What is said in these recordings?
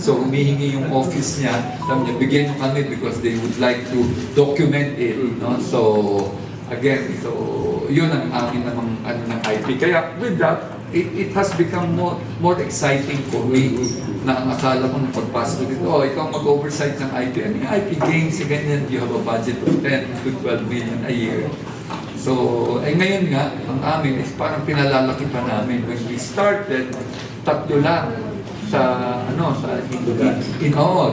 So humihingi yung office niya, sabi niya, bigyan niyo kami because they would like to document it. No? So again, so yun ang amin namang ng IP. Kaya with that, it has become more exciting for me na ang akala ko nung pagpasok dito, ikaw mag-oversight ng IP. I mean, IP games, ganyan, you have a budget of 10 to 12 million a year. So, ngayon nga, ang amin is parang pinalalaki pa namin. When we started, 3 lang sa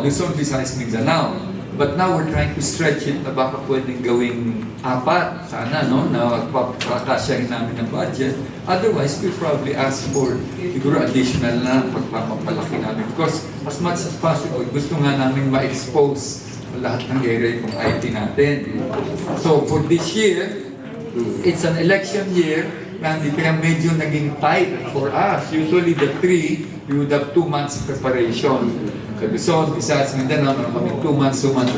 Luzon, Visayas, Mindanao. But now we're trying to stretch it na baka pwedeng gawing 4 sana, no? Na pagkakasyahin namin ng budget. Otherwise, we probably ask for siguro additional na pagpapalaki namin. Because as much as possible, gusto nga namin ma-expose lahat ng area yung IT natin. So for this year, it's an election year, kaya medyo naging tight for us. Usually the 3, we would have 2 months preparation. Sa Luzon, Visayas, Mindanao, meron kami 2 months, 2 months.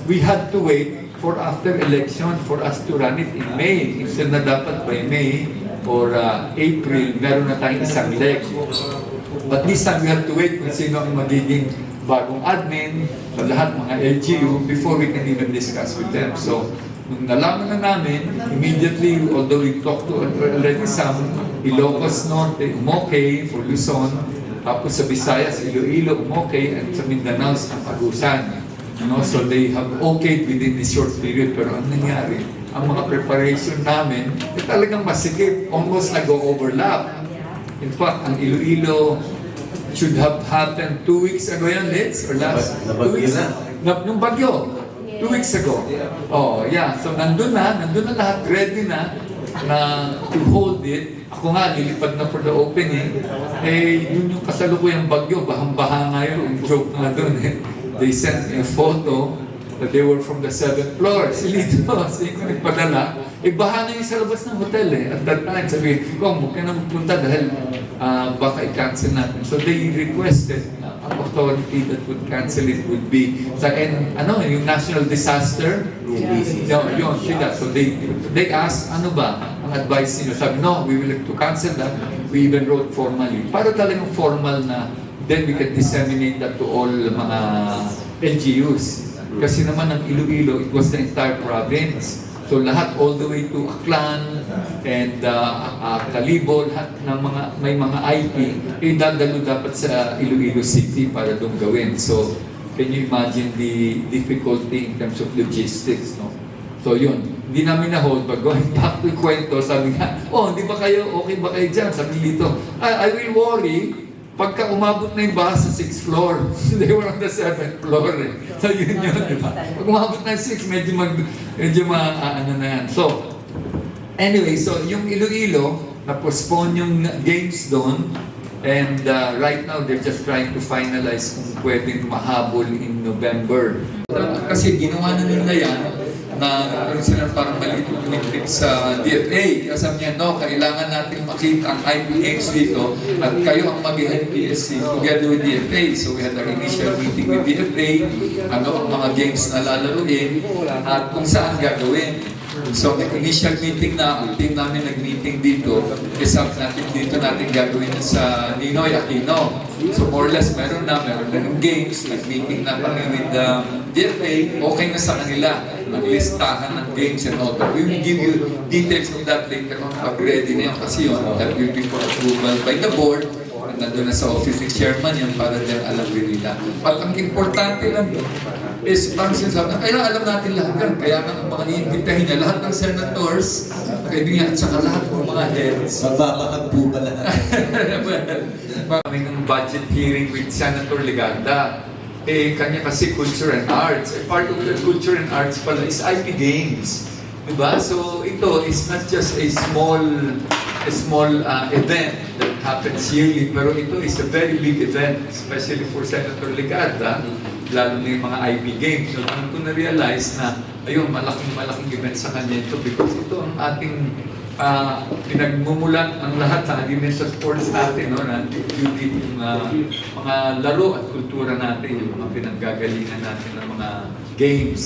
We had to wait for after election for us to run it in May. Instead na dapat by May or April, meron na tayong isang leg. But this time we have to wait kung sino ang magiging bagong admin sa lahat mga LGU before we can even discuss with them. So, nung nalaman na namin, immediately, although we talked to already some, Ilocos Norte, umokay for Luzon, tapos sa Visayas, Iloilo, umokay, and sa Mindanao, sa Agusan. So they have okayed within this short period, pero ang nangyari, ang mga preparation namin, talagang masikip, almost nag-overlap. In fact, ang Iloilo should have happened 2 weeks ago yan, Liz, or last? 2 weeks na. Nung bagyo. 2 weeks ago. Oh, yeah. So nandun na lahat, ready na to hold it. Ako nga, nilipad na for the opening. Yun yung kasalukuyang bagyo, bahang-baha nga yun. Yung joke nga dun They sent me a photo that they were from the 7th floor. Si Lito, kasi ko nagpadala. Baha na yung sa labas ng hotel At that time, sabi, huwag ka na magpunta dahil baka i-cancel natin. So they requested ang authority that would cancel it would be yung national disaster. Yun, sila. So they asked, ano ba ang advice niyo? Sabi, no, we will have to cancel that. We even wrote formally. Para talagang formal na, then we can disseminate that to all mga LGUs. Kasi naman ang Iloilo, it was the entire province. So lahat all the way to Aklan and Calibol, lahat ng may mga IP, dadalo dapat sa Iloilo City para doon gawin. So can you imagine the difficulty in terms of logistics, no? So yun, hindi namin na-hold, but going back to kwento, sabi nga, hindi ba kayo, okay ba kayo dyan? Sabi dito, I will worry pagka umabot na yung baha sa 6th floor. They were on the 7th floor So yun, di ba? Pag umabot na 6, medyo ano na yan. So, anyway, so yung Iloilo, na-postpone yung games doon, and right now, they're just trying to finalize kung pwedeng mahabol in November. Kasi ginawa na nila yan, na nagkaroon sila parang maliit sa DFA. Kaya sabi niya, no, kailangan natin makita ang IPX dito at kayo ang mag-NPSC together with DFA. So we had our initial meeting with DFA, ano ang mga games na lalaruin at kung saan gagawin. So initial meeting na, ang team namin nag-meeting dito, sabi natin dito natin gagawin sa Ninoy Aquino. So more or less, meron na ng games, nag-meeting na kami with DFA, okay na sa kanila ang listahan ng games and all that. We will give you details of that later on pag ready na yun kasi yun, that will be for approval by the board at nandun na sa office ng chairman yan para din alam din nila. But ang importante lang is parang sinasabi, alam natin lahat yan, kaya ang mga niimbitahin niya, lahat ng senators, kaibigan at saka lahat ng mga heads. Magbabakag po ba lahat? Kami ng budget hearing with Senator Legarda. Kanya kasi culture and arts. Part of the culture and arts pala is IP games. Diba? So ito is not just a small event that happens yearly, pero ito is a very big event, especially for Senator Legarda, lalo na yung mga IP games. So doon ko na-realize na, ayun, malaking event sa kanya ito because ito ang ating pinagmumulat ang lahat sa din sa sports natin, no, na yung mga laro at kultura natin, yung mga pinaggagalingan natin ng mga games.